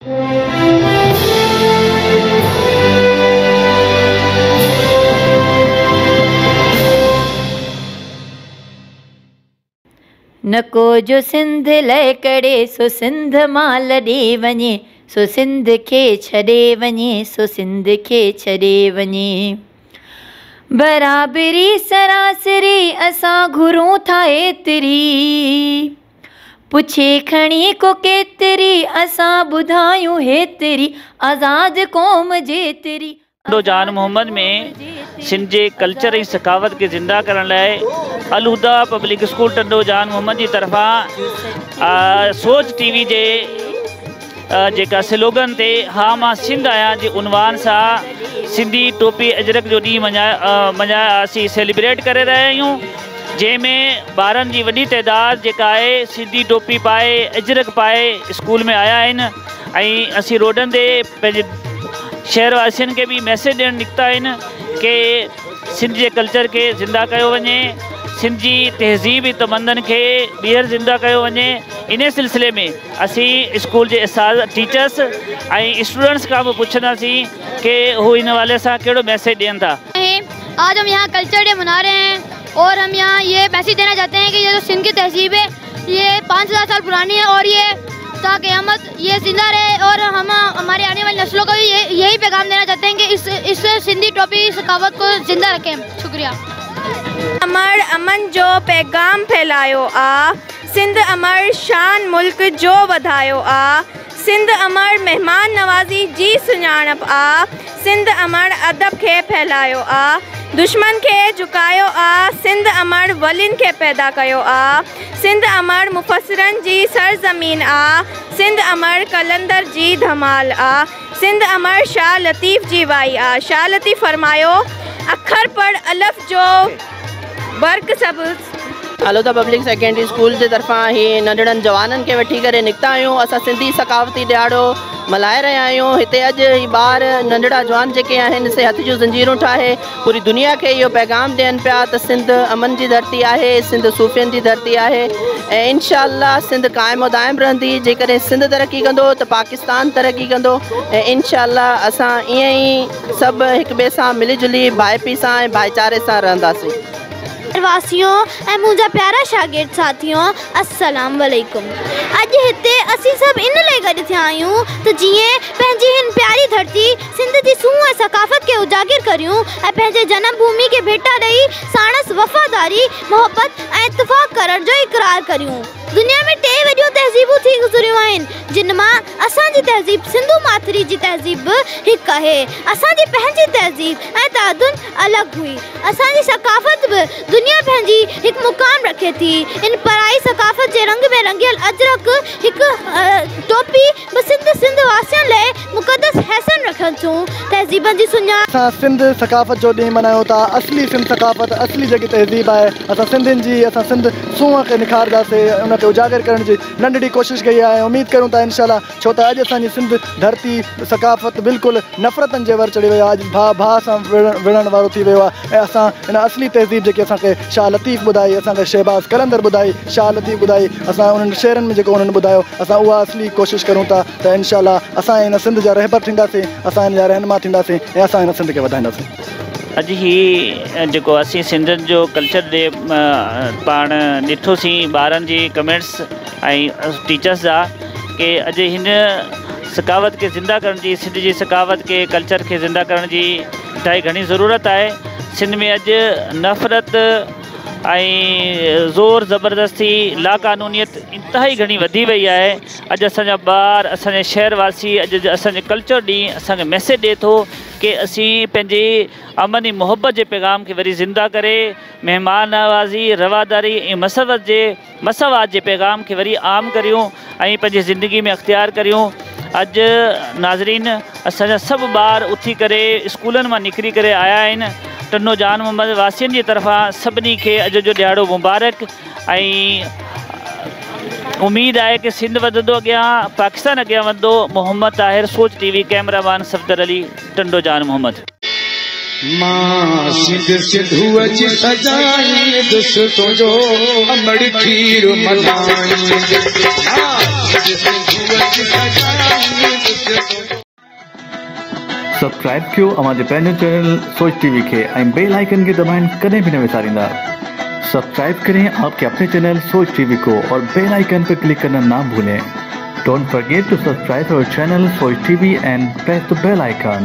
नको जो सिंध लय करे सो सिंध माल ॾे वञे, सो सिंध खे छॾे वञे, सो सिंध खे छॾे वञे। बराबरी सरासरी असां घुरूं था एतिरी, पुछे खणी को केतिरी असां ॿुधायूं हेतिरी, आज़ाद क़ौम जेतिरी। टंडो जान मोहम्मद में सिंध जे कल्चर ऐं सकावत खे ज़िंदा करण लाइ अलहुदा पब्लिक स्कूल टंडो जान मोहम्मद जी तरफ़ां सोच टीवी जे जेका स्लोगन ते हा मां सिंध आहियां जे उनवान सां सिंधी टोपी अजरक जो ॾींहुं असीं सेलिब्रेट करे रहिया आहियूं, जंहिंमें ॿारनि जी वॾी तइदाद जेका आहे सिंधी टोपी पाए अजरक पाए स्कूल में आया आहिनि ऐं असीं रोडनि ते पंहिंजे शहरवासियुनि खे बि मैसेज ॾियणु निकिता आहिनि कि सिंध जे कल्चर खे ज़िंदा कयो वञे, सिंध जी तहज़ीब ऐं तमंदन खे ॿीहर ज़िंदा कयो वञे। इन सिलसिले में असीं स्कूल जे टीचर्स ऐं स्टूडेंट्स खां बि पुछंदासीं कि हू इन हवाले सां कहिड़ो मैसेज ॾियनि था। आज हम यहाँ कल्चर डे मना रहे हैं और हम यहाँ ये मैसेज देना चाहते हैं कि ये जो सिंध की तहज़ीब है ये 5000 साल पुरानी है और ये ता क़यामत ये जिंदा रहे, और हम हमारे आने वाली नस्लों को भी यही पैगाम देना चाहते हैं कि इस सिंधी टोपी सकावत को जिंदा रखें। शुक्रिया। अमर अमन जो पैगाम फैलायो आ, सिंध अमर शान मुल्क जो वधायो आ, सिंध अमर मेहमान नवाज़ी जी सुञाणप आ, सिंध अमर अदब खे फैलायो आ, दुश्मन खे झुकायो आ, सिंध अमर वलिन खे पैदा कयो आ, सिंध अमर मुफ़स्सिरन जी सरज़मीन आ, सिंध अमर कलंदर जी धमाल आ, सिंध अमर शाह लतीफ़ जी वाई आ। शाह लतीफ़ फरमायो अखर पढ़ अलफ जो बर्क सब। अलहुदा पब्लिक सेकेंडरी स्कूल जे तरफ़ां ही नंढड़नि जवाननि खे वठी करे निकिता आहियूं। असां सिंधी सकावती ॾियारो मल्हाए रहिया आहियूं। हिते अॼु ही ॿार नंढड़ा जवान जेके आहिनि से हथ जूं ज़ंजीरूं ठाहे पूरी दुनिया खे इहो पैगाम ॾियनि पिया त सिंध अमन जी धरती आहे, सिंध सूफ़ियनि जी धरती आहे ऐं इंशाअल्लाह सिंध क़ाइमु दाइमु रहंदी। जेकॾहिं सिंध तरक़ी कंदो त पाकिस्तान तरक़ी कंदो ऐं इंशाअल्लाह असां ईअं ई सभु हिक ॿिए सां मिली जुली भाइपी सां ऐं भाईचारे सां रहंदासीं। वासियों ऐं मुंहिंजा प्यारा शागिर्द साथियों, अस्सलाम वालेकुम। अॼु हिते असीं सभु इन लाइ गॾु थिया आहियूं त जीअं पंहिंजी हिन प्यारी धरती सिंध जी सूंह ऐं सकाफ़त खे उजागर करियूं ऐं पंहिंजे जनम भूमि खे भेटा ॾेई साणस वफ़ादारी मोहबत ऐं इत्तिफ़ाक़ करण जो इक़रार करियूं। दुनिया में 3 वॾियूं तहज़ीबूं थी गुज़रियूं आहिनि, जिन मां असांजी तहज़ीब सिंधु माथरी जी तहज़ीब बि हिकु आहे। असांजी पंहिंजी तहज़ीब ऐं तमदन अलॻि हुई, असांजी सकाफ़त बि दुनिया पंहिंजी हिकु मुक़ाम रखे थी। इन पराई सकाफ़त जे रंग में रंगियल अजरक हिकु टोपी बि सिंध वासियुनि लाइ मुक़दस हैसियत रखनि थियूं। तहज़ीबनि जी सुञाण असां सिंध सकाफ़त जो ॾींहुं मल्हायूं था। असली सिंध सकाफ़त, असली जेकी तहज़ीब आहे असां सिंधियुनि जी, असां सिंध सूंह खे निखारंदासीं, उन खे उजागर करण जी नंढड़ी कोशिशि कई आहे। उमेद करूं था इंशाअल्लाह, छो त अॼु असांजी सिंध धरती सकाफ़त बिल्कुलु नफ़रतनि जे वर चढ़ी वियो आहे। अॼु भाउ सां विढ़ण वारो थी वियो आहे ऐं असां इन असली तहज़ीब जेकी असांखे शाह लतीफ़ ॿुधाई, असांखे शहबाज़ कलंदर ॿुधाई, शाह लतीफ़ ॿुधाई, असां उन्हनि शेरनि में जेको उन्हनि ॿुधायो असां उहा असली कोशिशि करूं था त इंशाअल्लाह असां इन सिंध जा रहबर थींदासीं, असां इन जा रहनुमा थींदासीं ऐं असां इन सिंध खे वधाईंदासीं। अॼु ही जेको असीं सिंधियुनि जो कल्चर डे पाण ॾिठोसीं ॿारनि जी कमेंट्स ऐं टीचर्स जा कि अॼु हिन सकावत खे ज़िंदा करण जी, सिंध जी सकावत खे कल्चर खे ज़िंदा करण जी ॾाढी घणी ज़रूरत आहे। सिंध में अॼु नफ़रत ऐं ज़ोर ज़बरदस्ती लाक़ानूनियत इंतिहाई घणी वधी वई आहे। अॼु असांजा ॿार, असांजे शहरवासी अॼु असांजे कल्चर ॾींहुं असांखे मैसेज ॾिए थो कि असीं पंहिंजे अमन ऐं मुहबत जे पैगाम खे वरी ज़िंदा करे महिमान नवाज़ी, रवादारी ऐं मसवात जे पैगाम खे वरी आम करियूं ऐं पंहिंजी ज़िंदगी में अख़्तियार करियूं। अॼु नाज़रीन असांजा सभु ॿार उथी करे स्कूलनि मां निकिरी करे आया आहिनि। टंडो जान मोहम्मद वासियुनि जी तरफ़ां सभिनी खे अॼु जो ॾियारो मुबारक ऐं उमेद आहे कि सिंध वधंदो अॻियां, पाकिस्तान अॻियां वधंदो। मोहम्मद ताहिर, सोच टीवी, कैमरामैन सफ़दर अली, टंडो जान मोहम्मद। मां सिंध सिंधू जी सजाई दोस्तों जो अमड़ खीर मनाई, मां सिंध सिंधू जी सजाई सब्सक्राइब कयो हमारे पंहिंजो चैनल सोच टीवी के बेल आइकन के दबाएं कदें भी न विसारींदा। सब्सक्राइब करें आपके अपने चैनल सोच टीवी को और बेल आइकन पर क्लिक करना ना भूलें। Don't forget to subscribe our channel Soch TV and press the bell icon.